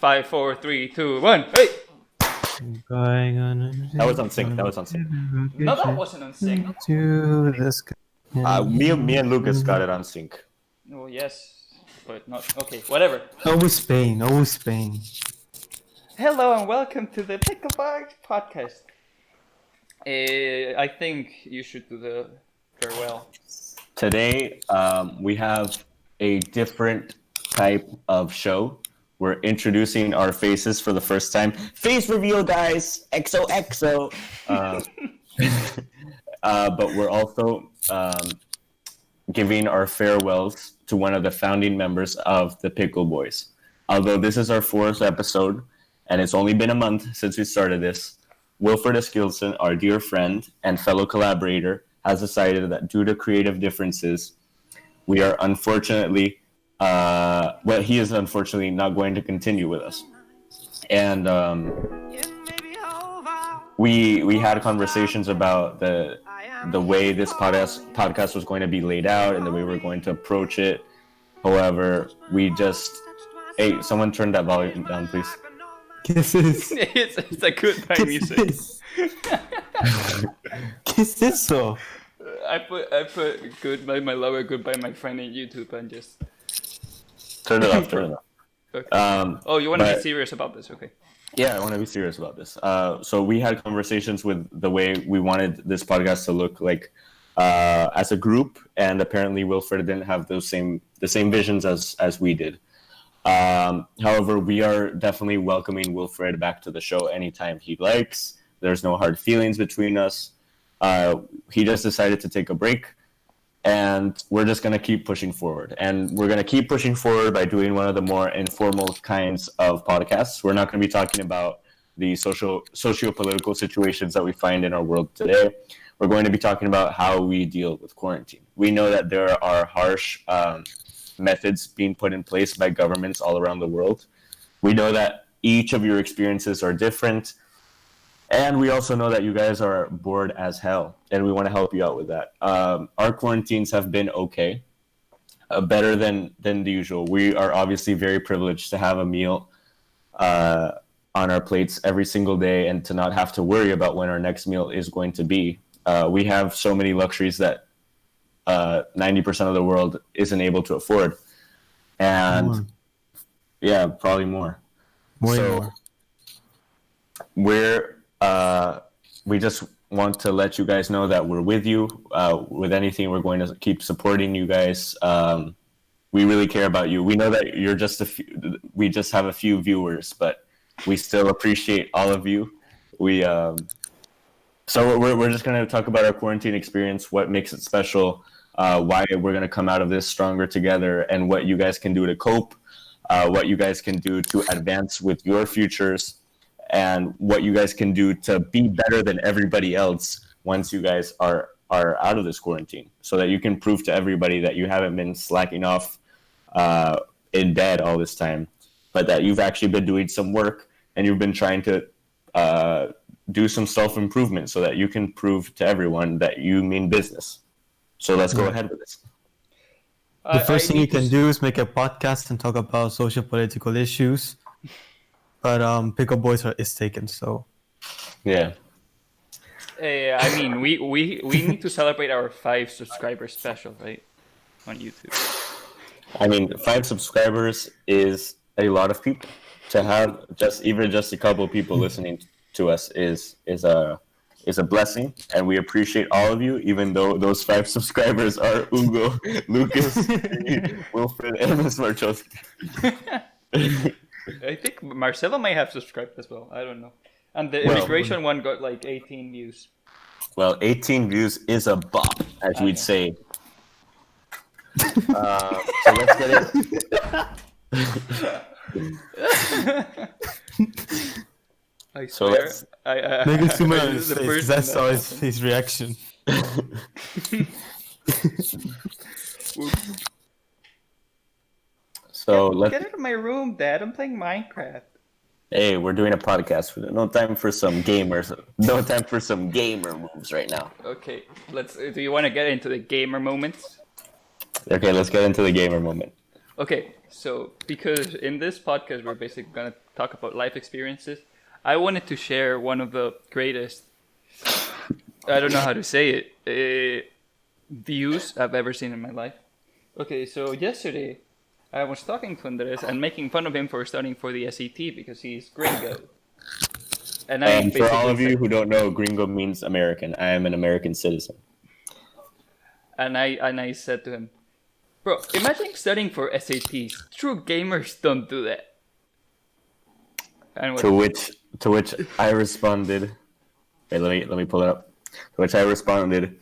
5, 4, 3, 2, 1. Hey! That was on sync. No, that wasn't on sync. To the sky. Me and Lucas got it on sync. Oh, yes. But not. Okay, whatever. Always Spain. Always Spain. Hello and welcome to the Pickleback podcast. I think you should do the farewell. Today, we have a different type of show. We're introducing our faces for the first time. Face reveal, guys! XOXO! But we're also giving our farewells to one of the founding members of the Pickle Boys. Although this is our 4th episode, and it's only been a month since we started this, Wilfred Eskilsson, our dear friend and fellow collaborator, has decided that due to creative differences, we are unfortunately, he is unfortunately not going to continue with us. And we had conversations about the way this podcast was going to be laid out and the way we're going to approach it. However, hey, someone turn that volume down, please. Kisses. It's a goodbye music. ¿Qué es eso? I put goodbye my lover, goodbye my friend in YouTube and just Turn it off. Okay. You want to be serious about this? Okay. Yeah, I want to be serious about this. So we had conversations with the way we wanted this podcast to look like as a group, and apparently Wilfred didn't have the same visions as we did. However, we are definitely welcoming Wilfred back to the show anytime he likes. There's no hard feelings between us. He just decided to take a break, and we're just going to keep pushing forward. And we're going to keep pushing forward by doing one of the more informal kinds of podcasts. We're not going to be talking about the socio-political situations that we find in our world today. We're going to be talking about how we deal with quarantine. We know that there are harsh methods being put in place by governments all around the world. We know that each of your experiences are different. And we also know that you guys are bored as hell, and we want to help you out with that. Our quarantines have been okay, better than the usual. We are obviously very privileged to have a meal on our plates every single day and to not have to worry about when our next meal is going to be. We have so many luxuries that 90% of the world isn't able to afford. And yeah, probably more. More. We just want to let you guys know that we're with you. With anything, we're going to keep supporting you guys. We really care about you. We know that you're just we just have a few viewers, but we still appreciate all of you. So we're just going to talk about our quarantine experience, what makes it special, why we're going to come out of this stronger together, and what you guys can do to cope, what you guys can do to advance with your futures, and what you guys can do to be better than everybody else once you guys are out of this quarantine, so that you can prove to everybody that you haven't been slacking off in bed all this time, but that you've actually been doing some work and you've been trying to do some self-improvement so that you can prove to everyone that you mean business. So let's go ahead with this. The first thing you can do is make a podcast and talk about social political issues. But Pickle Boys is taken, so yeah. I mean, we need to celebrate our 5 subscriber special, right, on YouTube. I mean, 5 subscribers is a lot of people. To have just a couple of people listening to us is a blessing, and we appreciate all of you. Even though those 5 subscribers are Hugo, Lucas, Wilfred, and Miss Marchowski. I think Marcelo might have subscribed as well. I don't know. And the immigration one got like 18 views. Well, 18 views is a bop, as we'd say. So let's get it. I swear. Make it zoom out his face. That's always his reaction. So get out of my room, Dad. I'm playing Minecraft. Hey, we're doing a podcast. No time for some gamers. No time for some gamer moves right now. Okay, do you want to get into the gamer moments? Okay, let's get into the gamer moment. Okay, so because in this podcast we're basically gonna talk about life experiences, I wanted to share one of the greatest. I don't know how to say it. Views I've ever seen in my life. Okay, so yesterday I was talking to Andres and making fun of him for studying for the SAT because he's gringo. And I And for all basically of you said, who don't know, gringo means American. I am an American citizen. and I said to him, bro, imagine studying for SATs. True gamers don't do that. And To which I responded. Wait, let me pull it up. To which I responded,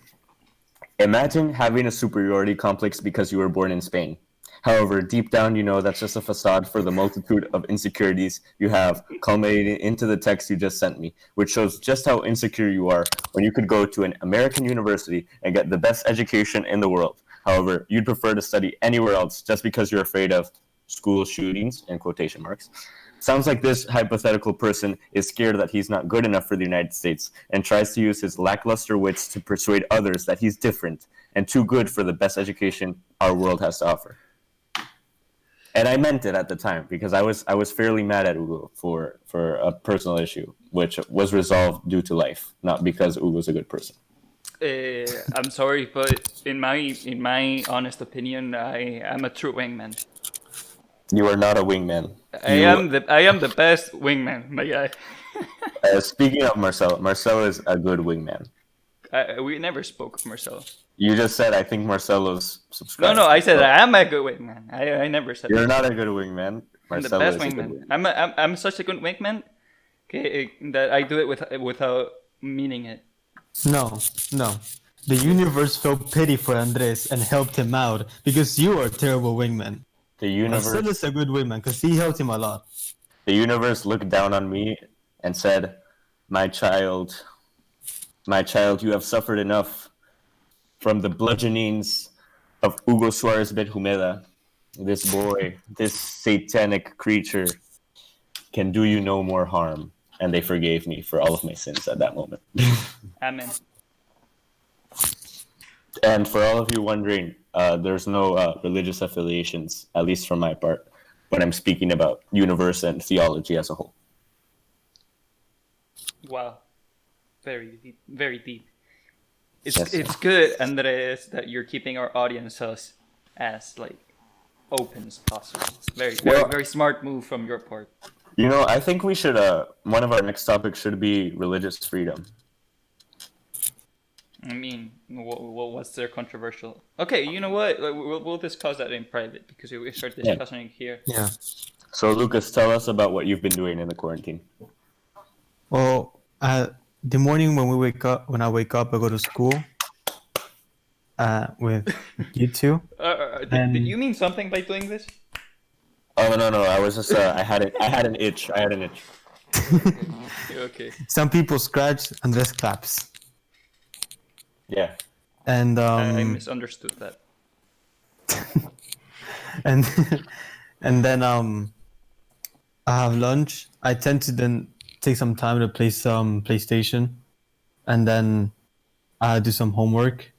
imagine having a superiority complex because you were born in Spain. However, deep down, you know that's just a facade for the multitude of insecurities you have, culminating into the text you just sent me, which shows just how insecure you are when you could go to an American university and get the best education in the world. However, you'd prefer to study anywhere else just because you're afraid of school shootings, in quotation marks. Sounds like this hypothetical person is scared that he's not good enough for the United States and tries to use his lackluster wits to persuade others that he's different and too good for the best education our world has to offer. And I meant it at the time because I was fairly mad at Ugo for a personal issue, which was resolved due to life, not because Ugo's a good person. I'm sorry, but in my honest opinion, I am a true wingman. You are not a wingman. I am the best wingman, my guy. Speaking of Marcelo is a good wingman. We never spoke of Marcelo. You just said I think Marcelo's subscribed. No, I said I am a good wingman. I never said You're that. not a good wingman. I'm the Marcelo best is a good wingman. wingman. I'm such a good wingman. Okay, that I do it without meaning it. No. The universe felt pity for Andres and helped him out because you are a terrible wingman. The universe. Marcel is a good wingman because he helped him a lot. The universe looked down on me and said, my child, you have suffered enough from the bludgeonings of Hugo Suarez Benjumeda. This boy, this satanic creature, can do you no more harm. And they forgave me for all of my sins at that moment. Amen. And for all of you wondering, there's no religious affiliations, at least from my part, when I'm speaking about universe and theology as a whole. Wow, very deep, very deep. It's Yes. it's good, Andres, that you're keeping our audience as like open as possible. Very smart move from your part. You know, I think we should, one of our next topics should be religious freedom. I mean, what's there controversial? Okay, you know what? We'll discuss that in private because we start discussing it here. Yeah. So, Lucas, tell us about what you've been doing in the quarantine. Well, the morning when I wake up, I go to school with you two. Did you mean something by doing this? Oh, no, I was just, I had an itch. Okay. Some people scratch, Andres claps. Yeah. And I misunderstood that. and and then I have lunch. I tend to then take some time to play some PlayStation, and then I do some homework.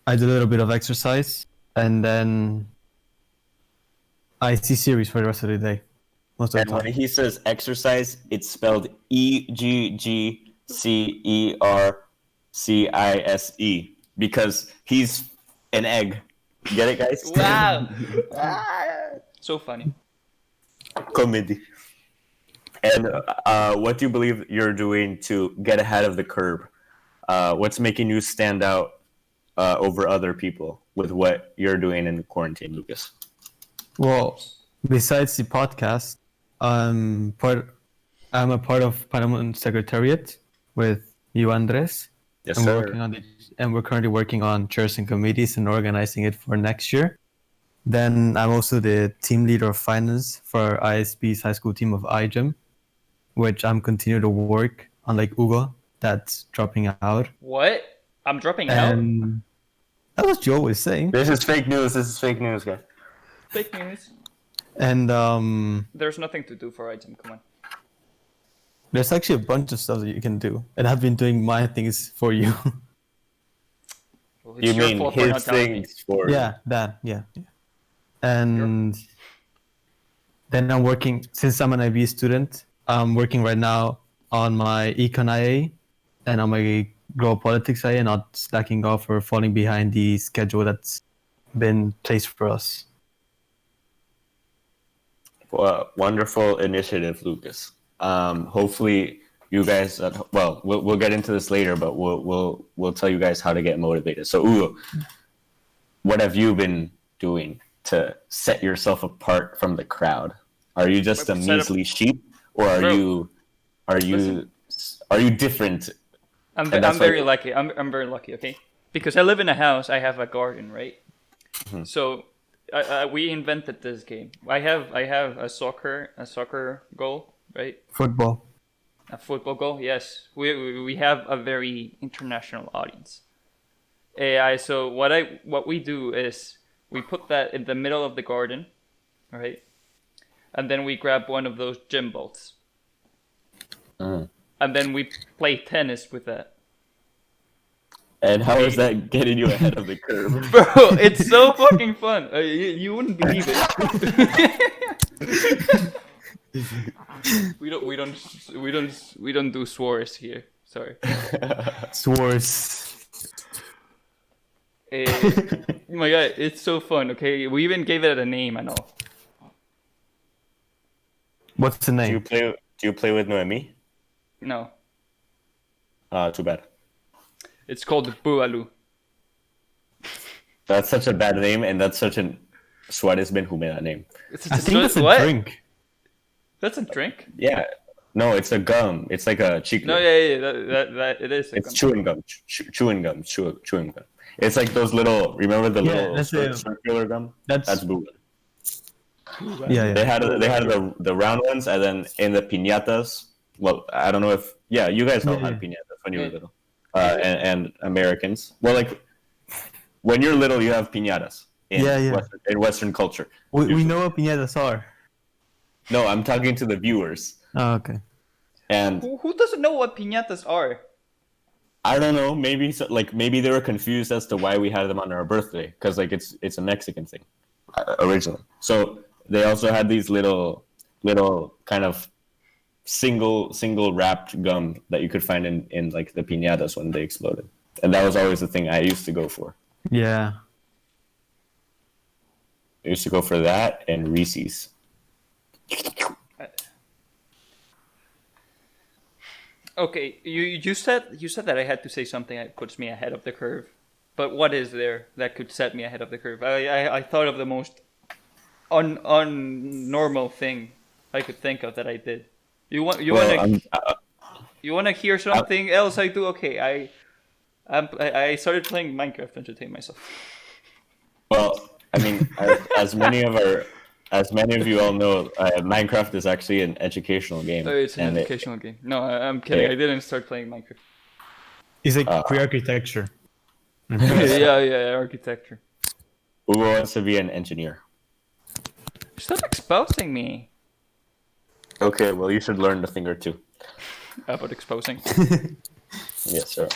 I do a little bit of exercise, and then I see series for the rest of the day. Most of And the when time. he says exercise, it's spelled EGGCERCISE because he's an egg. Get it, guys? Wow. So funny. Comedy. And what do you believe you're doing to get ahead of the curve? What's making you stand out over other people with what you're doing in quarantine, Lucas? Well, besides the podcast, I'm a part of Parliament Secretariat with you, Andres. Yes, and sir. we're currently working on chairs and committees and organizing it for next year. Then I'm also the team leader of finance for ISB's high school team of iGEM, which I'm continuing to work on, like Hugo, that's dropping out. What? I'm dropping out? And that's what you always say. This is fake news, guys. Fake news. And There's nothing to do for item. Come on. there's actually a bunch of stuff that you can do, and I've been doing my things for you. Well, it's You your mean fault for his not telling me. things for... Yeah. and then I'm working, since I'm an IB student, I'm working right now on my Econ IA and on my Global Politics IA, not slacking off or falling behind the schedule that's been placed for us. Well, wonderful initiative, Lucas. Hopefully, you guys. We'll get into this later, but we'll tell you guys how to get motivated. So, Ugo, what have you been doing to set yourself apart from the crowd? Are you just a measly sheep, or are you different? I'm very lucky. I'm very lucky. Okay, because I live in a house. I have a garden, right? Mm-hmm. So we invented this game. I have a soccer goal, right? Football. A football goal. Yes, we have a very international audience. So what we do is we put that in the middle of the garden, right? And then we grab one of those gym balls. And then we play tennis with that. And how is that getting you ahead of the curve? Bro, it's so fucking fun. You wouldn't believe it. We don't do swords here. Sorry. Swords. My God, it's so fun. Okay, we even gave it a name and all. What's the name? Do you play with Noemi? No. Too bad. It's called Bualu. That's such a bad name, and that's such an Suarezman who made that name. I think that's a drink. That's a drink? Yeah. No, it's a gum. It's like a chicle. No, yeah, that it is. It's chewing gum. Chewing gum. It's like those little. Remember the little circular gum? That's Bualu. Yeah. They had the round ones, and then in the piñatas. Well, I don't know if you guys all had piñatas when you were little, and Americans. Well, like when you're little, you have piñatas in Western culture. We know what piñatas are. No, I'm talking to the viewers. Oh, okay. And who doesn't know what piñatas are? I don't know. Maybe maybe they were confused as to why we had them on our birthday, because like it's a Mexican thing originally. So they also had these little kind of single wrapped gum that you could find in like the piñatas when they exploded, and that was always the thing I used to go for. Yeah. I used to go for that and Reese's. Okay, you said that I had to say something that puts me ahead of the curve, but what is there that could set me ahead of the curve? I thought of the most unnormal thing I could think of that I did. You want to hear something else I do? Okay, I started playing Minecraft to entertain myself. Well, I mean, as many of you all know, Minecraft is actually an educational game. Oh, it's an educational game. No, I'm kidding. I didn't start playing Minecraft. It's like pre-architecture. yeah, architecture. Who wants to be an engineer? Stop exposing me. Okay, well, you should learn a thing or two. About exposing? Yes, sir.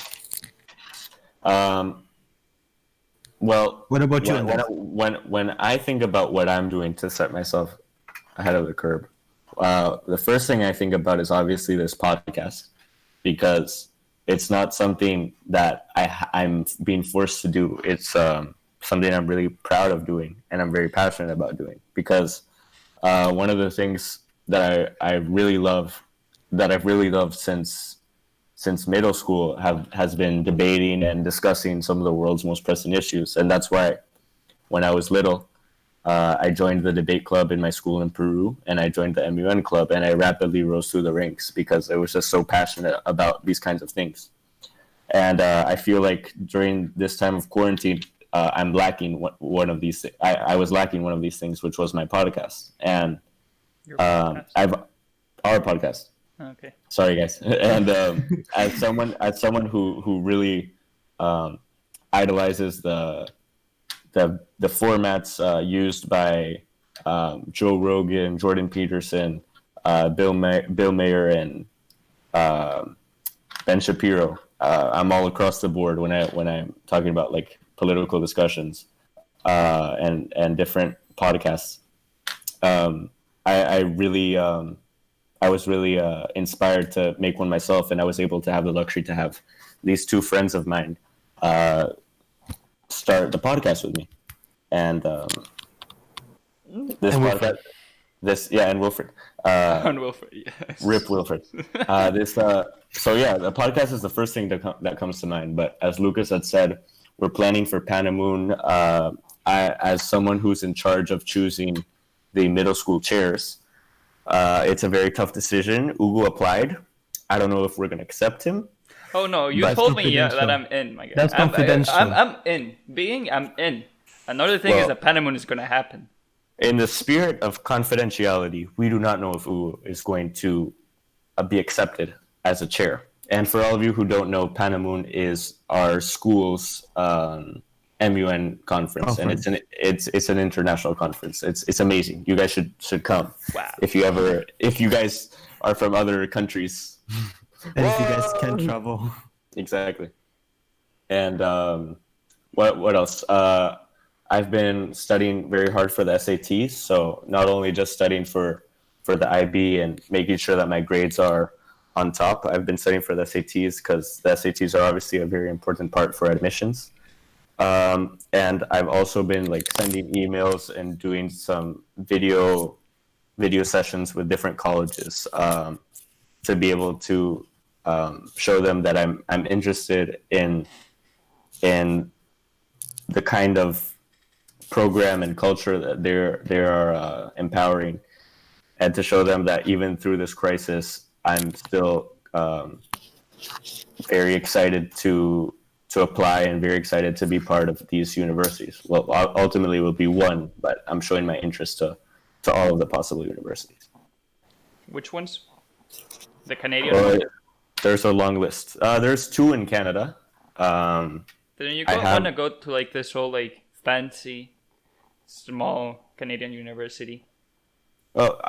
Well, what about you? When I think about what I'm doing to set myself ahead of the curve, the first thing I think about is obviously this podcast, because it's not something that I'm being forced to do. It's something I'm really proud of doing, and I'm very passionate about doing, because one of the things that I really love, that I've really loved since middle school has been debating and discussing some of the world's most pressing issues. And that's why when I was little, I joined the debate club in my school in Peru, and I joined the MUN club, and I rapidly rose through the ranks because I was just so passionate about these kinds of things. And I feel like during this time of quarantine, I'm lacking one of these. I was lacking one of these things, which was my podcast. And our podcast. Okay. Sorry, guys. And as someone who really idolizes the formats used by Joe Rogan, Jordan Peterson, Bill Mayer, and Ben Shapiro, I'm all across the board when I'm talking about like political discussions and different podcasts, I really I was really inspired to make one myself, and I was able to have the luxury to have these two friends of mine start the podcast with me, and this And podcast, Wilfred. and Wilfred, On Wilfred, yes. Rip Wilfred. So yeah, the podcast is the first thing that comes to mind. But as Lucas had said, we're planning for Panamoon. As someone who's in charge of choosing the middle school chairs, it's a very tough decision. Ugo applied. I don't know if we're gonna accept him. Oh no, you That's told me that confidential. I'm in, my guy. That's confidential. I'm in. I'm in. Another thing is Well- that Panamoon is gonna happen. In the spirit of confidentiality, we do not know if Ugo is going to be accepted as a chair. And for all of you who don't know, Panamoon is our school's MUN conference, and it's an international conference. It's amazing. You guys should come. Wow. If you guys are from other countries. And if you guys can travel. Exactly. And what else? I've been studying very hard for the SATs, so not only just studying for the IB and making sure that my grades are on top. I've been studying for the SATs because the SATs are obviously a very important part for admissions. And I've also been like sending emails and doing some video sessions with different colleges to be able to show them that I'm interested in the kind of program and culture that they are empowering, and to show them that even through this crisis, I'm still very excited to apply and very excited to be part of these universities. Well, ultimately it will be one, but I'm showing my interest to all of the possible universities. Which ones? The Canadian Well, one? there's a long list. There's two in Canada. Then you I have- want to go to like this whole like fancy, small Canadian university. Well,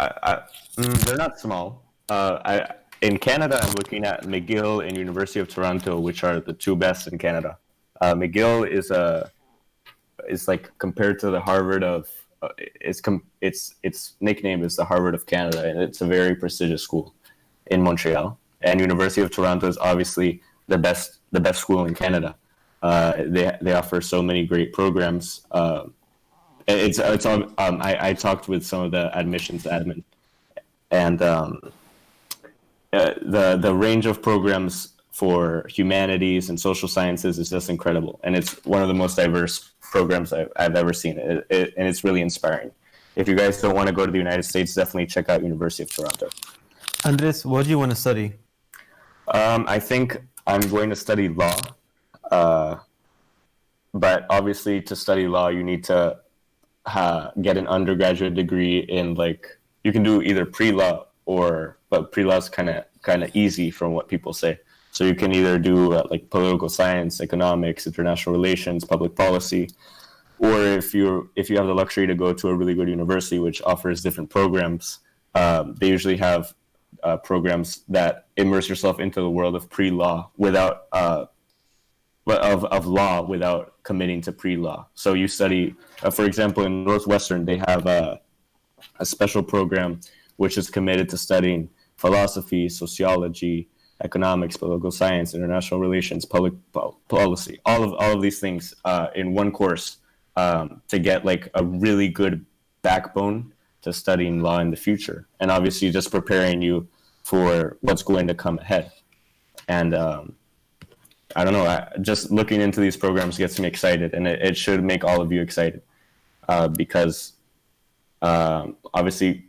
they're not small. In Canada, I'm looking at McGill and University of Toronto, which are the two best in Canada. McGill is like compared to the Harvard of its nickname is the Harvard of Canada, and it's a very prestigious school in Montreal. And University of Toronto is obviously the best school in Canada. They offer so many great programs. It's all, I talked with some of the admissions admin, and the range of programs for humanities and social sciences is just incredible, and it's one of the most diverse programs I've ever seen, and it's really inspiring. If you guys don't want to go to the United States, definitely check out University of Toronto. Andres, what do you want to study? I think I'm going to study law, but obviously to study law, you need to get an undergraduate degree in you can do either pre-law but pre-law is kind of easy from what people say. So you can either do political science, economics, international relations, public policy, or if you have the luxury to go to a really good university which offers different programs, they usually have programs that immerse yourself into the world of pre-law without of law without committing to pre-law. So you study, for example, in Northwestern, they have a special program which is committed to studying philosophy, sociology, economics, political science, international relations, public policy, all of these things in one course to get a really good backbone to studying law in the future, and obviously just preparing you for what's going to come ahead. And I don't know, just looking into these programs gets me excited, and it should make all of you excited because obviously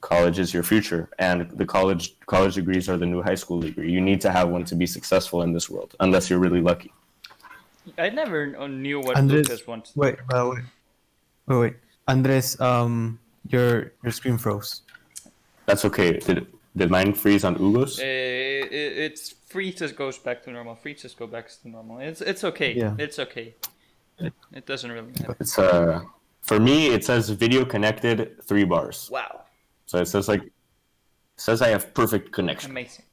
college is your future, and the college degrees are the new high school degree. You need to have one to be successful in this world, unless you're really lucky. I never knew what Andres, Lucas wants. wait. Andres, your screen froze. That's okay. Did mine freeze on Ugo's? It's free just goes back to normal. Free just go back to normal. It's okay. Yeah. It's okay. It doesn't really matter. It's for me it says video connected 3 bars. Wow. So it says I have perfect connection. Amazing.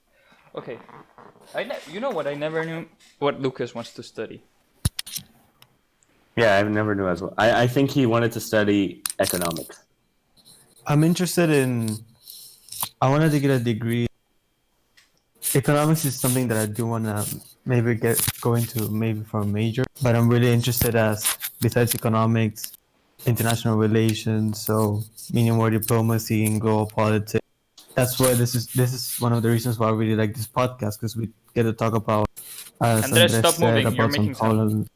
Okay. You know what? I never knew what Lucas wants to study. Yeah, I never knew as well. I think he wanted to study economics. I'm interested in. I wanted to get a degree. Economics is something that I do want to maybe go into maybe for a major, but I'm really interested as besides economics, international relations, so meaning more diplomacy and global politics. That's why this is one of the reasons why I really like this podcast because we get to talk about, as Andres, Andres stop said, moving. You're about some making sound. Poland.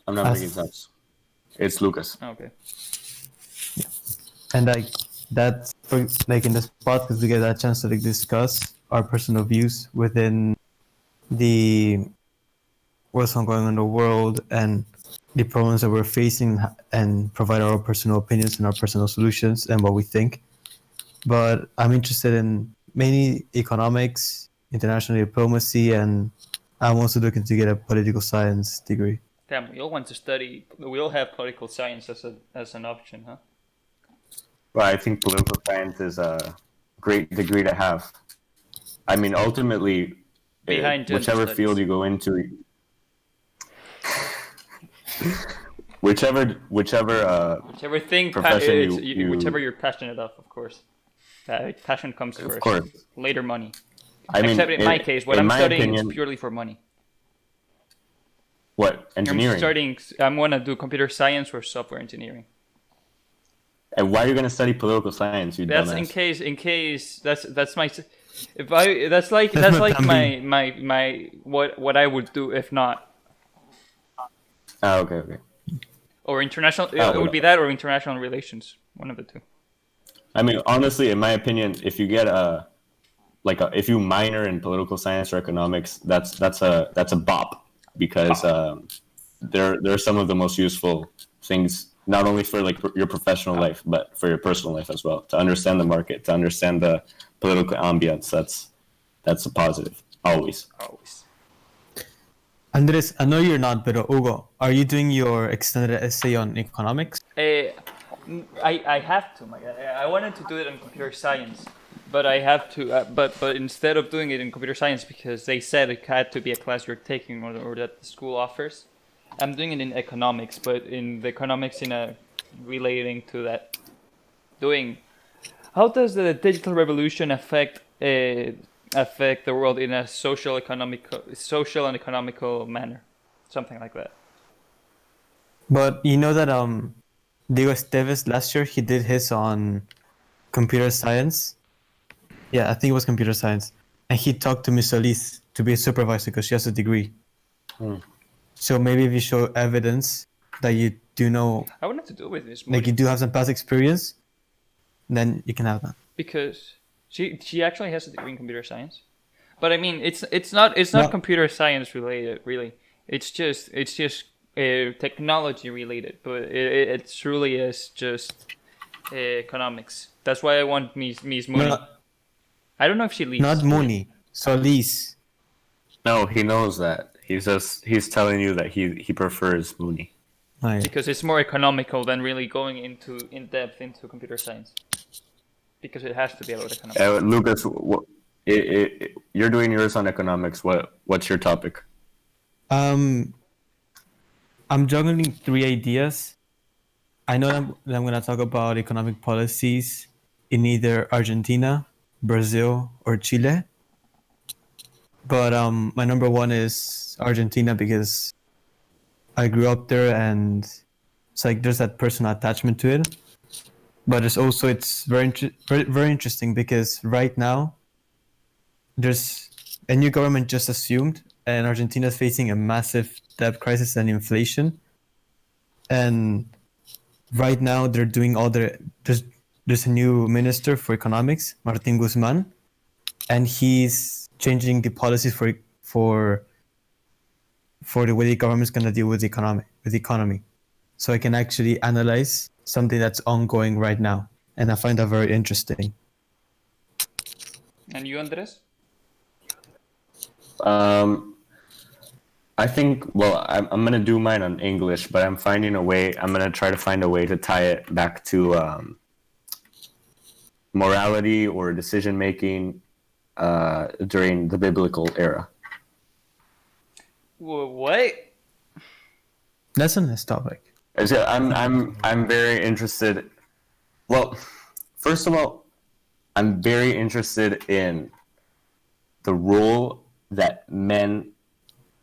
I'm not making As, sense. It's Lucas. Okay. and like that's for, like in this podcast we get a chance to like discuss our personal views within the what's going on in the world and the problems that we're facing and provide our personal opinions and our personal solutions and what we think. But I'm interested in mainly economics, international diplomacy, and I'm also looking to get a political science degree. Damn, we all want to study. We all have political science as an option, huh? Well, I think political science is a great degree to have. I mean, ultimately, Behind gender whichever studies. field you go into, whichever Whichever thing, profession you whichever you're passionate of course. Passion comes first. Of course. Later, money. I mean, Except in my case, what in I'm my studying opinion, is purely for money. what engineering? I'm gonna do computer science or software engineering. And why are you going to study political science? You That's dumbass. in case that's my if I that's like my what I would do if not. Oh, okay. Or international Oh, it would be that or international relations, one of the two. I mean, honestly, in my opinion, if you get if you minor in political science or economics, that's a bop because they're some of the most useful things, not only for like your professional life, but for your personal life as well. To understand the market, to understand the political ambience, that's a positive always. Always. Andres, I know you're not, but Hugo, are you doing your extended essay on economics? I have to. I wanted to do it in computer science, but I have to. But instead of doing it in computer science, because they said it had to be a class you're taking or that the school offers, I'm doing it in economics. But in the economics in a relating to that, doing how does the digital revolution affect the world in a social and economical manner, something like that. But you know that Diego Esteves last year he did his on computer science. Yeah, I think it was computer science, and he talked to Miss Solis to be a supervisor because she has a degree. So maybe if you show evidence that you do know, I wanted to do with this like you do have some past experience, then you can have that. because she actually has a degree in computer science, but I mean it's not No. computer science related really. It's just technology related, but it truly is just economics. That's why I want Miss Mooney. No, I don't know if she leaves. not Mooney, Solis. No, he knows that. He's telling you that he prefers Mooney. Right. Because it's more economical than really going in depth into computer science. Because it has to be about economics. Lucas, you're doing yours on economics. What's your topic? I'm juggling 3 ideas. I know that I'm going to talk about economic policies in either Argentina, Brazil, or Chile. But my number one is Argentina because I grew up there and it's like there's that personal attachment to it. But it's very interesting because right now there's a new government just assumed and Argentina is facing a massive debt crisis and inflation. And right now they're doing there's a new minister for economics, Martin Guzman, and he's changing the policies for the way the government's going to deal with the economy. So I can actually analyze something that's ongoing right now. And I find that very interesting. And you, Andres? I think, I'm going to do mine on English, but I'm going to try to find a way to tie it back to morality or decision making during the biblical era. What? That's a nice topic. So I'm very interested. Well, first of all, I'm very interested in the role that men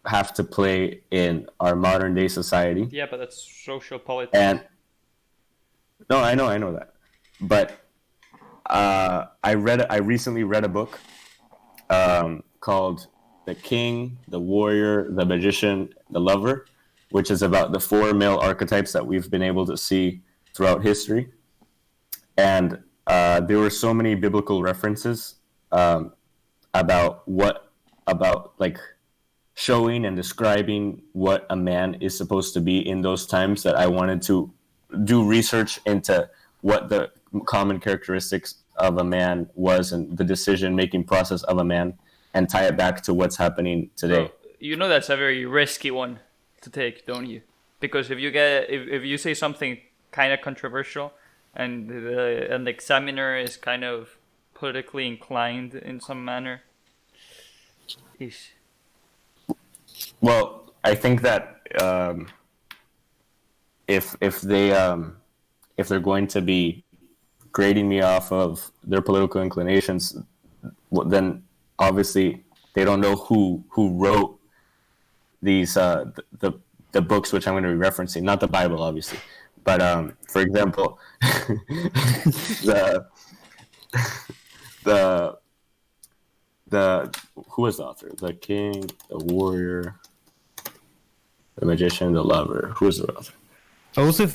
have to play in our modern day society. Yeah, but that's social politics. And no, I know that, but I recently read a book called "The King, the Warrior, the Magician, the Lover," which is about the 4 male archetypes that we've been able to see throughout history. And there were so many biblical references about like showing and describing what a man is supposed to be in those times, that I wanted to do research into what the common characteristics of a man was and the decision-making process of a man, and tie it back to what's happening today. Well, you know that's a very risky one to take, don't you? Because if you say something kind of controversial, and the examiner is kind of politically inclined in some manner, ish. Well, I think that if they're going to be grading me off of their political inclinations, then obviously they don't know who wrote these the books which I'm going to be referencing, not the Bible, obviously, but for example, the who was the author? The King, the Warrior, the Magician, the Lover. Who was the author? Also,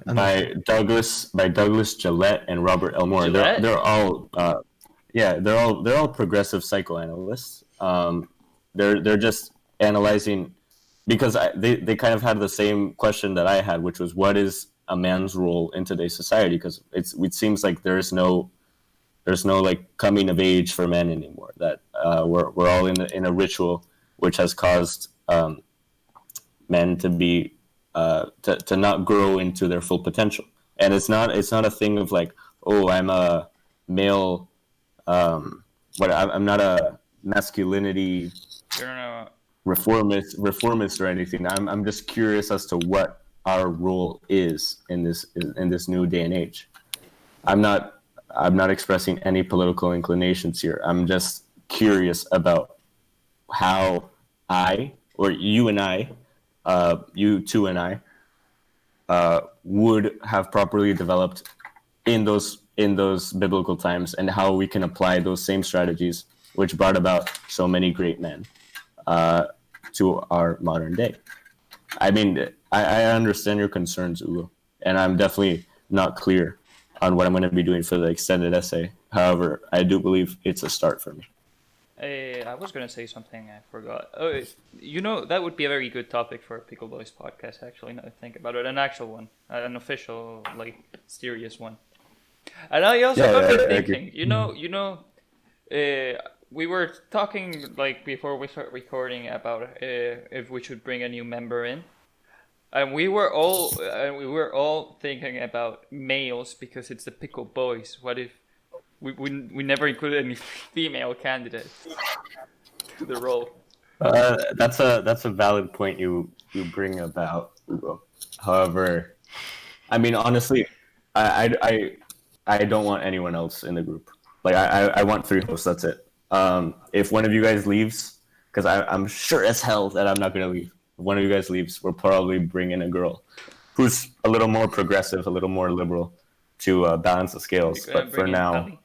By Douglas Gillette and Robert Elmore. Gillette? They're all they're all progressive psychoanalysts. They're just analyzing, because they kind of had the same question that I had, which was, what is a man's role in today's society? Because it seems like there's no like coming of age for men anymore. That we're all in a ritual which has caused men to be to not grow into their full potential. And it's not a thing of like, oh, I'm a male, I'm not a masculinity reformist or anything. I'm just curious as to what our role is in this new day and age. I'm not expressing any political inclinations here. I'm just curious about how I, or you and I, you two and I, would have properly developed in those biblical times, and how we can apply those same strategies which brought about so many great men to our modern day. I mean, I understand your concerns, Ugo, and I'm definitely not clear on what I'm going to be doing for the extended essay. However, I do believe it's a start for me. I was going to say something, I forgot. Oh, that would be a very good topic for a Pickle Boys podcast, actually, now that I think about it. An actual one. An official, like, serious one. And I also got me thinking, we were talking, like, before we start recording about if we should bring a new member in. And we were all thinking about males, because it's the Pickle Boys. What if we never included any female candidates to the role? That's a valid point you bring about, Ugo. However, I mean, honestly, I don't want anyone else in the group. Like, I want 3 hosts. That's it. If one of you guys leaves, because I'm sure as hell that I'm not gonna leave. If one of you guys leaves, we'll probably bring in a girl who's a little more progressive, a little more liberal, to balance the scales. But for now, Ali?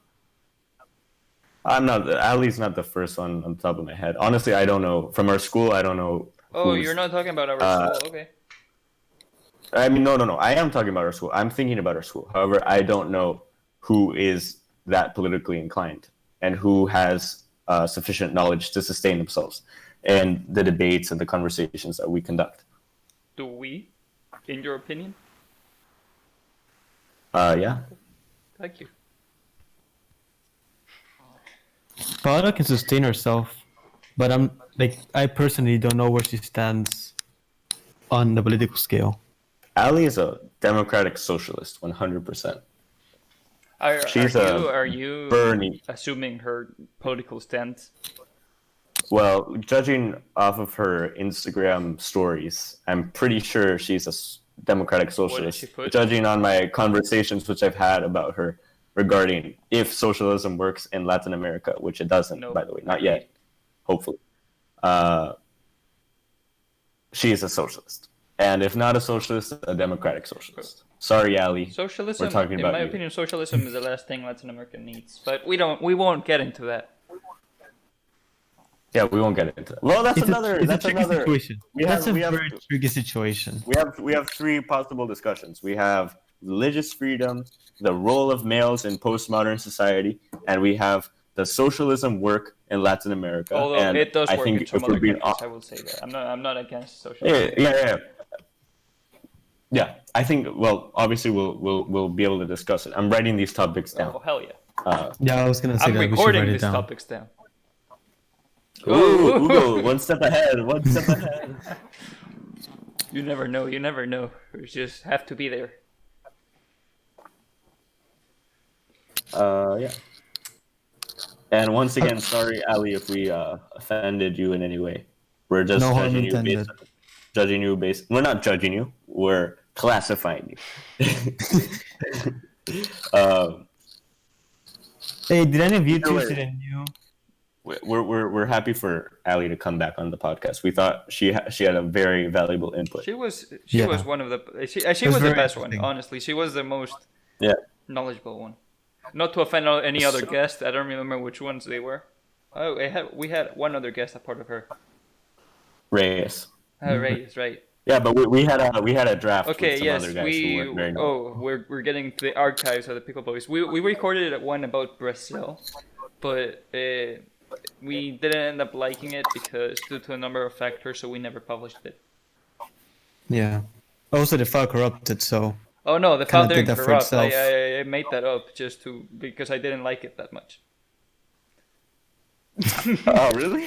I'm not. Ali's not the first one on top of my head. Honestly, I don't know. From our school, I don't know. Oh, you're not talking about our school, okay. I mean, no. I am talking about our school. I'm thinking about our school. However, I don't know who is that politically inclined and who has sufficient knowledge to sustain themselves and the debates and the conversations that we conduct. Do we, in your opinion? Yeah. Thank you. Paula can sustain herself, but I personally don't know where she stands on the political scale. Ali is a democratic socialist, 100%. Are you Bernie. assuming her political stance? Well, judging off of her Instagram stories, I'm pretty sure she's a democratic socialist. she put? Judging on my conversations which I've had about her regarding if socialism works in Latin America, which it doesn't, No. by the way, not yet. Hopefully, she is a socialist, and if not a socialist, a democratic socialist. Sorry, Ali. Socialism, We're talking in about my you. opinion, socialism is the last thing Latin America needs. But we won't get into that. Yeah, we won't get into that. Well, that's It's another. a That's tricky another. situation. We That's have. a We have. very tricky situation. We have three possible discussions. We have religious freedom, the role of males in postmodern society, and we have the socialism work in Latin America. Although and it does I work think in some if we're other being countries, I will say that. I'm not against socialism. Yeah. I think. Well, obviously, we'll be able to discuss it. I'm writing these topics down. Oh hell yeah! Yeah, I was gonna say I'm that we should recording write it these down. topics down. Ooh, Hugo, one step ahead. One step ahead. You never know. You never know. You just have to be there. Yeah. And once again, sorry, Ali, if we offended you in any way. We're just No harm judging you intended. We're not judging you. We're classifying you. Hey, did any of you Either two way. see the new? We're happy for Ali to come back on the podcast. We thought she had a very valuable input. She was Yeah. one of the she was was the very best one. interesting. Honestly, she was the most Yeah. knowledgeable one. Not to offend any other guest. I don't remember which ones they were. Oh, we had one other guest a part of her. Reyes. Right, is right. Yeah, but we had a draft Okay, with some yes, other guys who weren't very knowledgeable. we're getting to the archives of the Pickle Boys. We recorded one about Brazil, but we didn't end up liking it because due to a number of factors, so we never published it. Yeah. Also, the file corrupted, so Oh no, the Kinda file did didn't that for corrupt. itself. I made that up just because I didn't like it that much. Oh, really?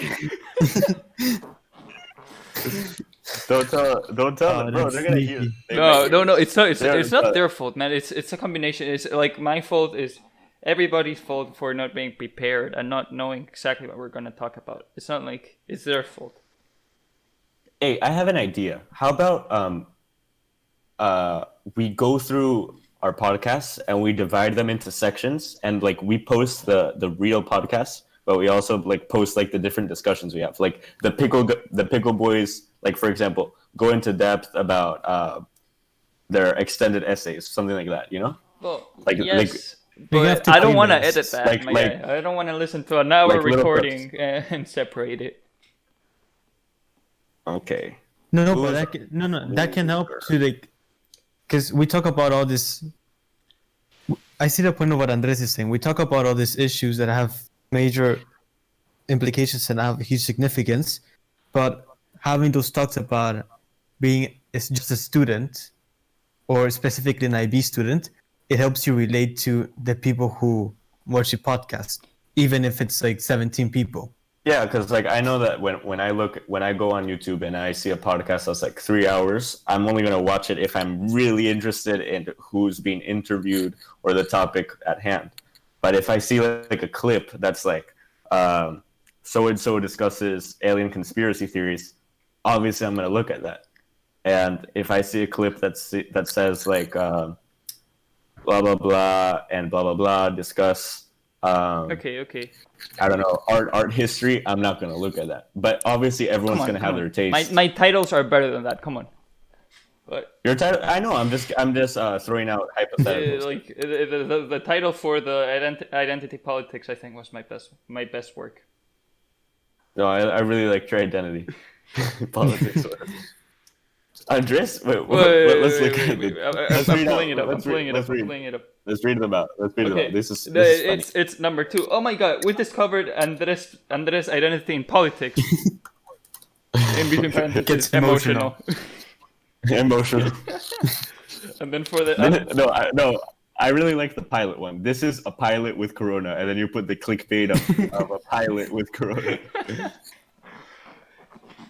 Don't tell them, bro. that's They're gonna hear. sneaky. No, it's not. It's They're- not their fault, man. It's a combination. It's like my fault is everybody's fault for not being prepared and not knowing exactly what we're gonna talk about. It's not like it's their fault. Hey, I have an idea. How about we go through our podcasts and we divide them into sections, and like we post the real podcasts, but we also like post like the different discussions we have. Like the pickle boys, like for example, go into depth about their extended essays, something like that. You know? Well, Like- yes, We have but to I don't clean want to this. edit that. Like- my like- guy. I don't want to listen to an hour like little recording and separate it. Okay. no, Who but is- that can help to like, because we talk about all this. I see the point of what Andres is saying. We talk about all these issues that have major implications and have huge significance, but having those talks about being just a student, or specifically an IB student, it helps you relate to the people who watch the podcast, even if it's like 17 people. Yeah, because like I know that when I go on YouTube and I see a podcast that's like 3 hours, I'm only gonna watch it if I'm really interested in who's being interviewed or the topic at hand. But if I see like a clip that's like so and so discusses alien conspiracy theories, obviously I'm gonna look at that. And if I see a clip that says like blah blah blah and blah blah blah discuss Okay. I don't know, art history, I'm not gonna look at that. But obviously everyone's Come on, gonna come have on. their taste. My titles are better than that. Come on. But Your title, I know. I'm just throwing out hypotheticals. like the title for the identity politics, I think, was my best work. No, I really like your identity politics. Andres, wait, let's look at it. Let's I'm read pulling out. it up. I'm Let's pulling read- it let's up. I'm read. pulling it up. Let's read them out. Okay. This is funny. It's number 2. Oh my god, we discovered Andres identity in politics. In between parentheses, Gets emotional. Emotional. And then for the No, I really like the pilot one. This is a pilot with Corona, and then you put the clickbait of a pilot with Corona.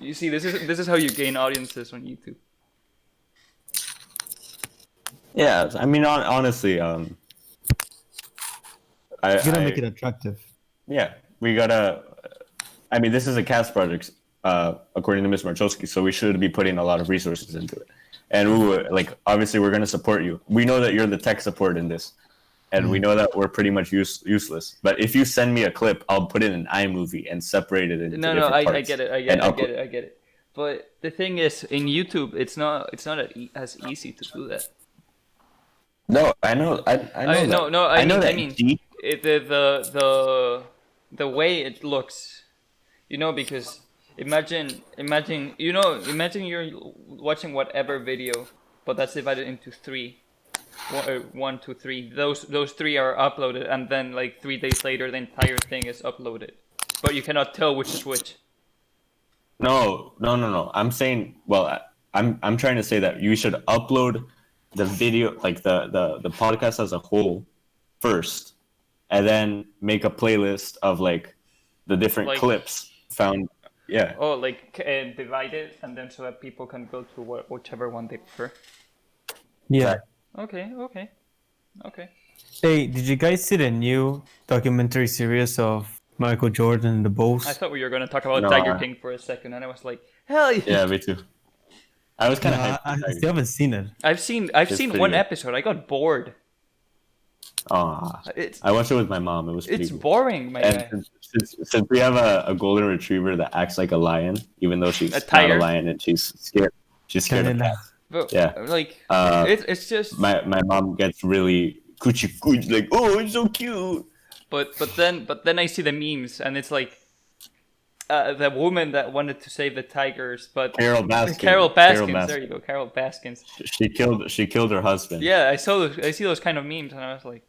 you see, this is how you gain audiences on YouTube. Yeah, I mean, honestly, I You gotta make it attractive. yeah, we gotta I mean, this is a cast project, according to Miss Marchowski, so we should be putting a lot of resources into it. And obviously, we're going to support you. We know that you're the tech support in this, and we know that we're pretty much useless. But if you send me a clip, I'll put it in iMovie and separate it into different parts. I get it. I get it. But the thing is, in YouTube, it's not as easy to do that. No, I know. I know. I mean, the way it looks, because imagine you're watching whatever video, but that's divided into three. 1, 2, 3. Those three are uploaded, and then like 3 days later, the entire thing is uploaded, but you cannot tell which is which. No. I'm saying, I'm trying to say that you should upload the video, like the podcast as a whole, first, and then make a playlist of like the different clips found. Yeah. Oh, divide it, and then so that people can go to whichever one they prefer. Yeah. Okay. Hey, did you guys see the new documentary series of Michael Jordan and the Bulls? I thought we were going to talk about Tiger King for a second, and I was like, hell yeah. Yeah, me too. I was kind of hyped. I still haven't seen it. I've seen one episode. I got bored. I watched it with my mom. It was pretty It's good. boring, my guy. Since we have a golden retriever that acts like a lion, even though she's not a lion and she's scared. She's scared of cats. But, yeah. It's just my mom gets really coochie like, oh, it's so cute. But then I see the memes, and it's like the woman that wanted to save the tigers, but Carol Baskins. There you go, Carol Baskins. She killed her husband. Yeah, I see those kind of memes, and I was like,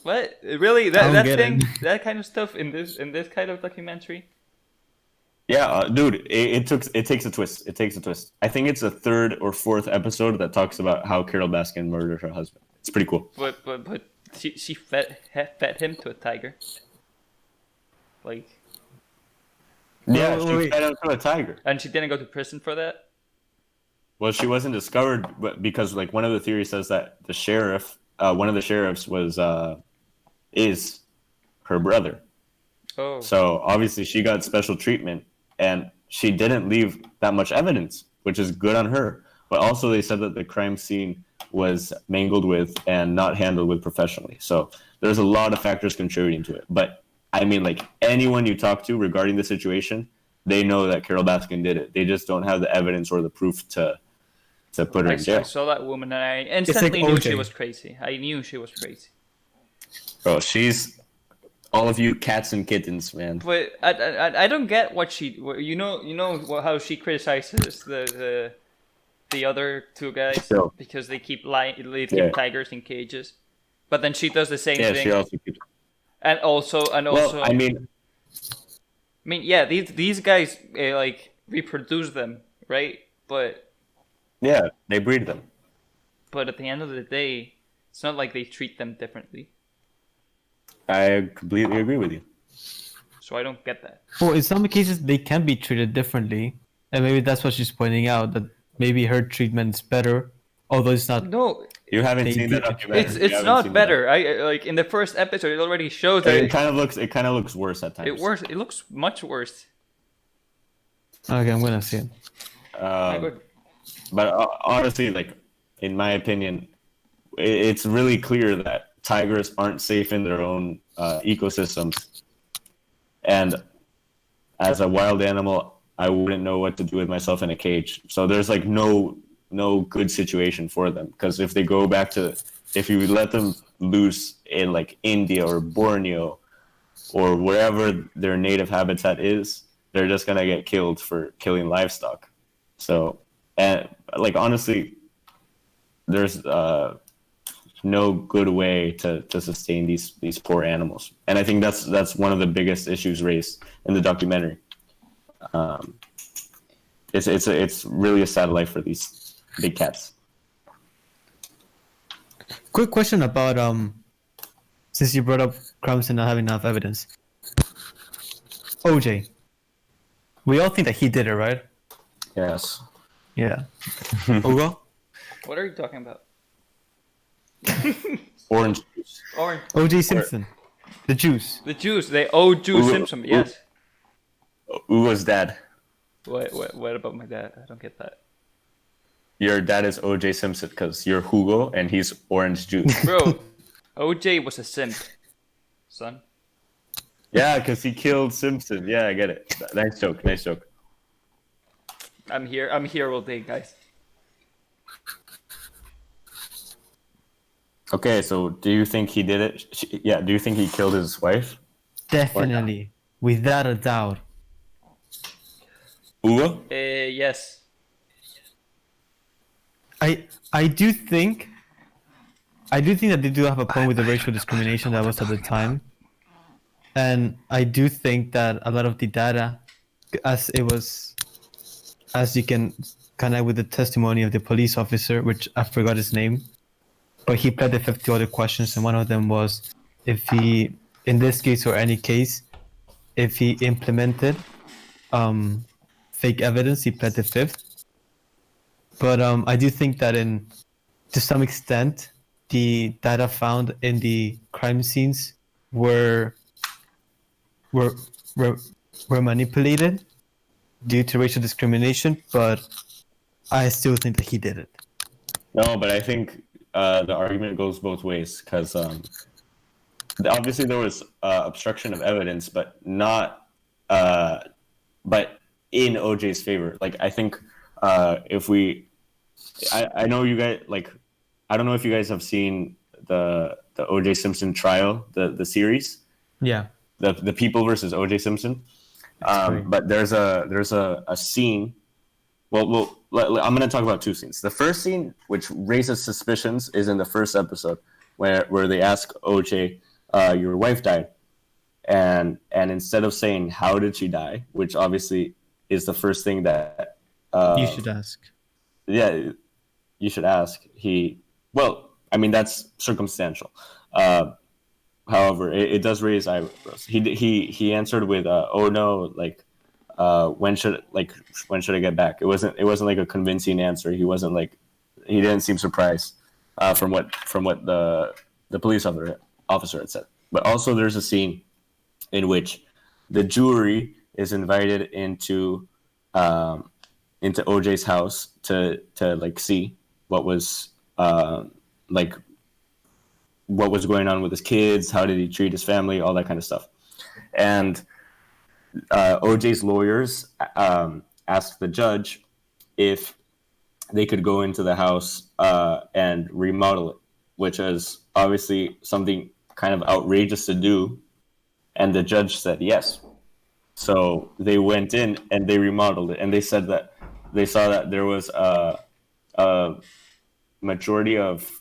what? Really? That kind of stuff in this kind of documentary? Yeah, dude, it takes a twist. It takes a twist. I think it's the 3rd or 4th episode that talks about how Carol Baskin murdered her husband. It's pretty cool. But she fed him to a tiger. Like. Yeah, she fed him to a tiger. And she didn't go to prison for that? Well, she wasn't discovered, but because like one of the theories says that the sheriff, one of the sheriffs is her brother. Oh. So obviously she got special treatment, and she didn't leave that much evidence, which is good on her. But also they said that the crime scene was mangled with and not handled with professionally. So there's a lot of factors contributing to it. But I mean, like anyone you talk to regarding the situation, they know that Carol Baskin did it. They just don't have the evidence or the proof to put her in jail. I saw that woman, and I instantly knew she was crazy. I knew she was crazy. Bro, she's all of you cats and kittens, man. But I don't get what she. You know how she criticizes the other two guys because they keep tigers in cages, but then she does the same thing. Yeah, she also keeps. And also. Well, I mean, yeah, these guys reproduce them, right? But yeah, they breed them. But at the end of the day, it's not like they treat them differently. I completely agree with you. So I don't get that. Well, in some cases, they can be treated differently, and maybe that's what she's pointing out, that maybe her treatment's better, although it's not. No, you haven't seen the documentary. It's not better. I in the first episode, it already shows that it kind of looks worse at times. It looks much worse. Okay, I'm gonna see it. But honestly, like in my opinion, it's really clear that tigers aren't safe in their own ecosystems, and as a wild animal, I wouldn't know what to do with myself in a cage. So there's like no good situation for them, because if you let them loose in like India or Borneo or wherever their native habitat is, they're just gonna get killed for killing livestock. So, and like honestly, there's no good way to sustain these poor animals, and I think that's one of the biggest issues raised in the documentary. It's really a sad life for these big cats. Quick question about since you brought up crimes and not having enough evidence. OJ, we all think that he did it, right? Yes. Yeah. Hugo? What are you talking about? Orange juice. Orange. OJ Simpson. The juice. The juice. The O.J. Simpson. Yes. Ugo's dad. What about my dad? I don't get that. Your dad is O.J. Simpson because you're Hugo and he's orange juice. Bro, OJ was a simp, son. Yeah, because he killed Simpson. Yeah, I get it. Nice joke. Nice joke. I'm here all day, guys. Okay, so do you think he did it? Yeah, do you think he killed his wife? Definitely, without a doubt. Ugo? Yes. I do think that they do have a point with the racial discrimination that was at the time, and I do think that a lot of the data, as you can connect with the testimony of the police officer, which I forgot his name, but he pled the 50 other questions, and one of them was if he, in this case or any case, if he implemented fake evidence, he pled the fifth. But I do think that to some extent, the data found in the crime scenes were manipulated due to racial discrimination. But I still think that he did it. No, but I think the argument goes both ways because obviously there was obstruction of evidence, but not, but in OJ's favor. Like I think I know you guys like, I don't know if you guys have seen the OJ Simpson trial, the series. Yeah. The People versus OJ Simpson. But there's a scene. Well, I'm going to talk about two scenes. The first scene, which raises suspicions, is in the first episode, where they ask OJ, "Your wife died," and instead of saying "How did she die," which obviously is the first thing that you should ask. Yeah, you should ask. I mean that's circumstantial. However, it does raise eyebrows. He answered with, "Oh no, like." When should I get back? It wasn't like a convincing answer. He didn't seem surprised from what the police officer had said. But also there's a scene in which the jury is invited into OJ's house to like see what was going on with his kids, how did he treat his family, all that kind of stuff. And OJ's lawyers asked the judge if they could go into the house and remodel it, which is obviously something kind of outrageous to do. And the judge said yes. So they went in and they remodeled it. And they said that they saw that there was a majority of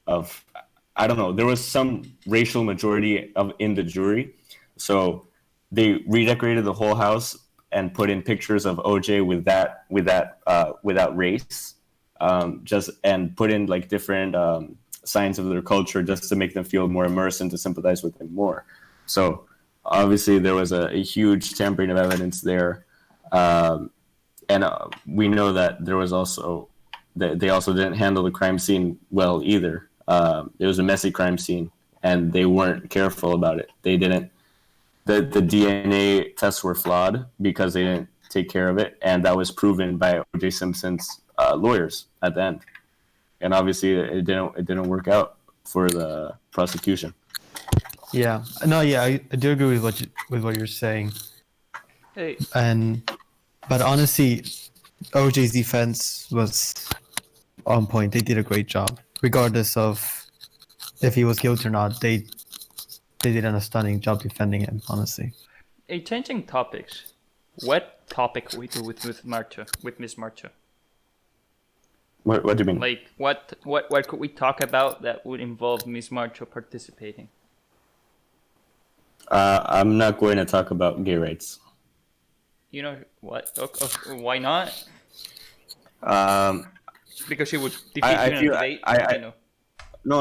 I don't know, there was some racial majority in the jury. So they redecorated the whole house and put in pictures of OJ without race, and put in like different signs of their culture just to make them feel more immersed and to sympathize with him more. So obviously there was a huge tampering of evidence there, and we know that there was also that they also didn't handle the crime scene well either. It was a messy crime scene, and they weren't careful about it. They didn't. The DNA tests were flawed because they didn't take care of it, and that was proven by O.J. Simpson's lawyers at the end. And obviously, it didn't work out for the prosecution. Yeah, no, yeah, I do agree with what you're saying. Hey, But honestly, O.J.'s defense was on point. They did a great job, regardless of if he was guilty or not. They did a stunning job defending him, honestly. hey, changing topics. What topic we do with Miss Marcha? What do you mean? Like, what could we talk about that would involve Miss Marcha participating? I'm not going to talk about gay rights. You know what? Why not? Because she would defeat I you in a feel debate. I You know. No.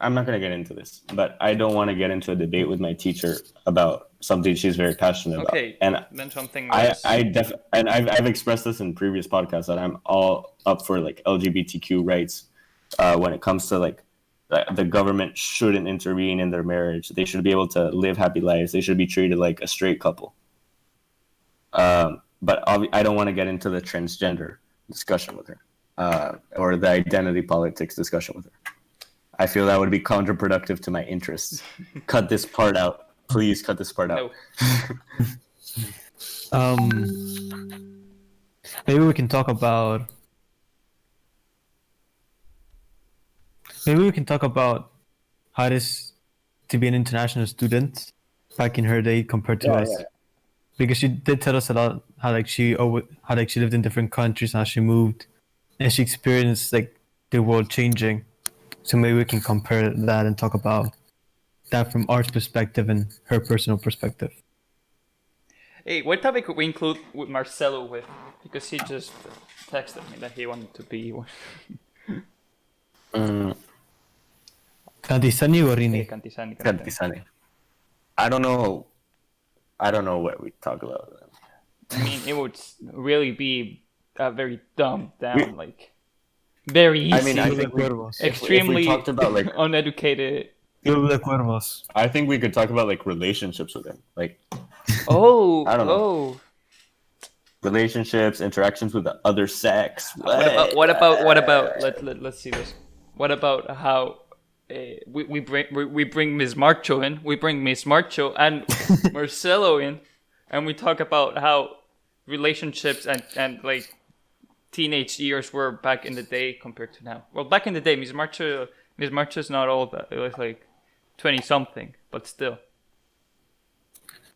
I'm not gonna get into this, but I don't want to get into a debate with my teacher about something she's very passionate about. Okay, And then something less. I've expressed this in previous podcasts that I'm all up for like LGBTQ rights when it comes to like the government shouldn't intervene in their marriage. They should be able to live happy lives. They should be treated like a straight couple. But I don't want to get into the transgender discussion with her, or the identity politics discussion with her. I feel that would be counterproductive to my interests. Cut this part out. Please cut this part out. No. Maybe we can talk about. Maybe we can talk about how it is to be an international student back in her day compared to us. Yeah. Because she did tell us a lot how she lived in different countries, how she moved, and she experienced the world changing. So maybe we can compare that and talk about that from our perspective and her personal perspective. Hey, what topic could we include with Marcelo with? Because he just texted me that he wanted to be one. Cantisani or Rini? Cantisani. I don't know what we talk about. I mean, it would really be very dumbed down, very easy. I mean, I think extremely if we talked about uneducated. I think we could talk about relationships with him, I don't know. Relationships, interactions with the other sex. What about? Let's see this. What about how we bring Ms. Marcho in? We bring Ms. Marcho and Marcelo in, and we talk about how relationships and teenage years were back in the day compared to now. Well, back in the day, Ms. Marcho's not old. It was 20-something, but still.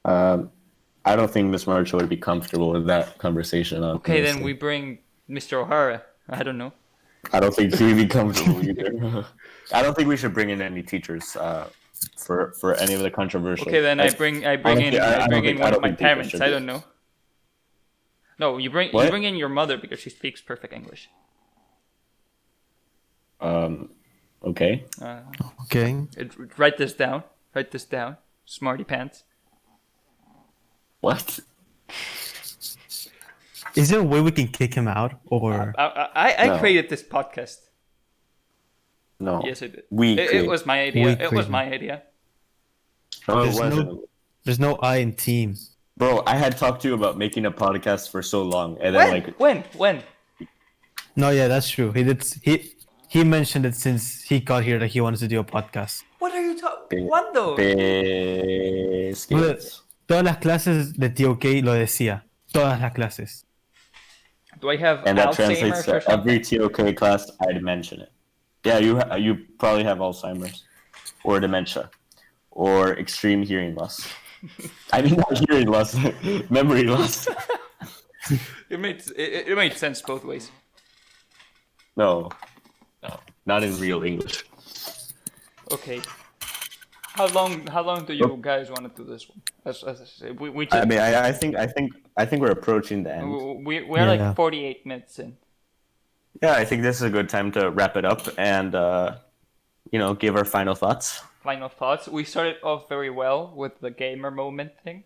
I don't think Ms. Marcho would be comfortable with that conversation. Okay, then we bring Mr. O'Hara. I don't know. I don't think he would be comfortable either. I don't think we should bring in any teachers for any of the controversial. Okay, then I bring in one of my parents. I don't know. No, you bring in your mother because she speaks perfect English. Okay. Okay. Write this down. Smarty pants. What? Is there a way we can kick him out, or? I created this podcast. No. Yes, I did. It was my idea. It was my idea. No, it wasn't. There's no I in team. Bro, I had talked to you about making a podcast for so long, and then when? No, yeah, that's true. He did. He mentioned it since he got here that he wanted to do a podcast. What are you talking? What though? Todas las clases de TOK lo decía. Todas las clases. Do I have and that Alzheimer's translates to every TOK class I'd mention it. Yeah, you probably have Alzheimer's or dementia or extreme hearing loss. I mean, not hearing loss, memory loss. It made sense both ways. No, not in real English. Okay. How long do you guys want to do this one? I mean, I think we're approaching the end. We're 48 minutes in. Yeah, I think this is a good time to wrap it up and give our final thoughts. We started off very well with the gamer moment thing.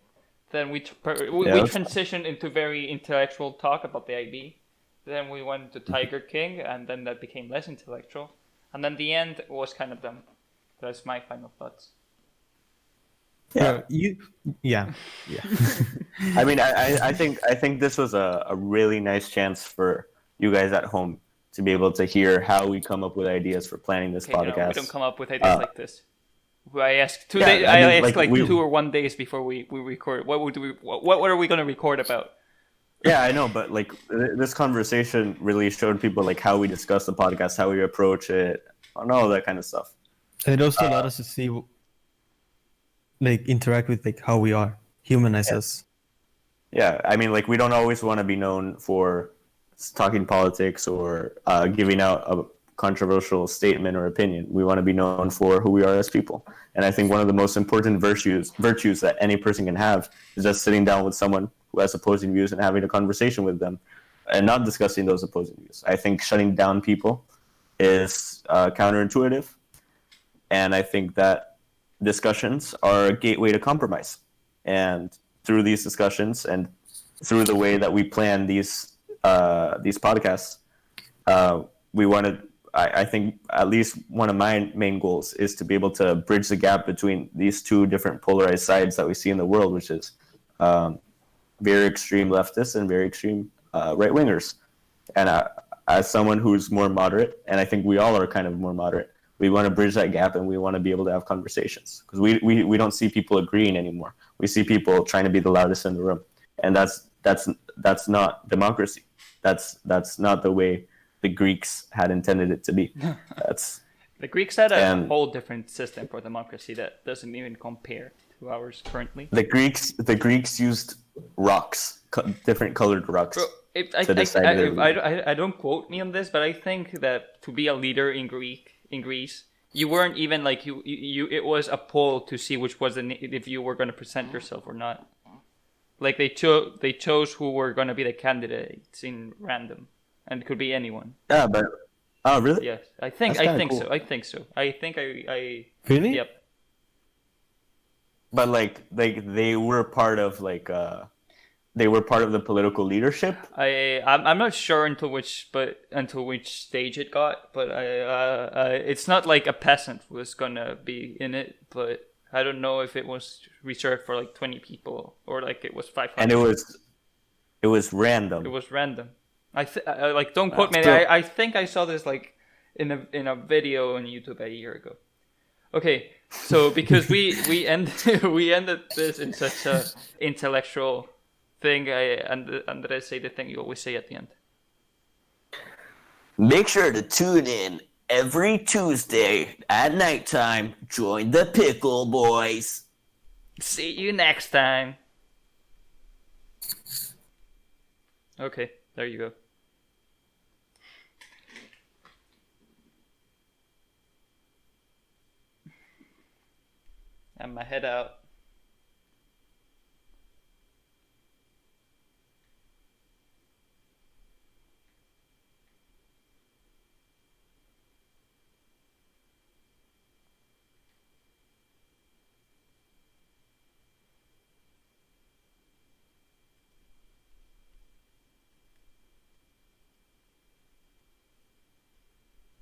Then we transitioned into very intellectual talk about the IB. Then we went to Tiger King, and then that became less intellectual. And then the end was kind of dumb. That's my final thoughts. Yeah. Yeah. I mean, I think this was a really nice chance for you guys at home to be able to hear how we come up with ideas for planning this podcast. No, we don't come up with ideas like this. I asked 2 days. I asked 2 or 1 days before we record. What are we going to record about? Yeah, I know, but this conversation really showed people how we discuss the podcast, how we approach it, and all that kind of stuff. It also allowed us to see, interact with how we are, humanize us. Yeah, I mean, we don't always want to be known for talking politics or giving out a controversial statement or opinion. We want to be known for who we are as people. And I think one of the most important virtues that any person can have is just sitting down with someone who has opposing views and having a conversation with them and not discussing those opposing views. I think shutting down people is counterintuitive. And I think that discussions are a gateway to compromise. And through these discussions and through the way that we plan these podcasts, we want to I think at least one of my main goals is to be able to bridge the gap between these two different polarized sides that we see in the world, which is very extreme leftists and very extreme right wingers. And as someone who's more moderate, and I think we all are kind of more moderate, we want to bridge that gap and we want to be able to have conversations, because we don't see people agreeing anymore. We see people trying to be the loudest in the room, and that's not democracy. That's not the way the Greeks had intended it to be. The Greeks had a whole different system for democracy that doesn't even compare to ours currently. The Greeks used rocks, different colored rocks. Bro, I don't quote me on this, but I think that to be a leader in Greece, you weren't even like you. It was a poll to see which was if you were going to present yourself or not. Like they chose who were going to be the candidates in random, and it could be anyone. Yeah, but oh really? Yes, I think cool. so. I think I Really? Yep. But like they were part of they were part of the political leadership. I'm not sure until which stage it got, but it's not like a peasant was gonna be in it, but I don't know if it was reserved for like 20 people or like it was 500. And it was random. It was random. Like don't quote me. Still. I think I saw this like in a video on YouTube a year ago. Okay, so because we ended this in such a intellectual thing, Andres say the thing you always say at the end. Make sure to tune in every Tuesday at nighttime. Join the Pickle Boys. See you next time. Okay, there you go. And my head out.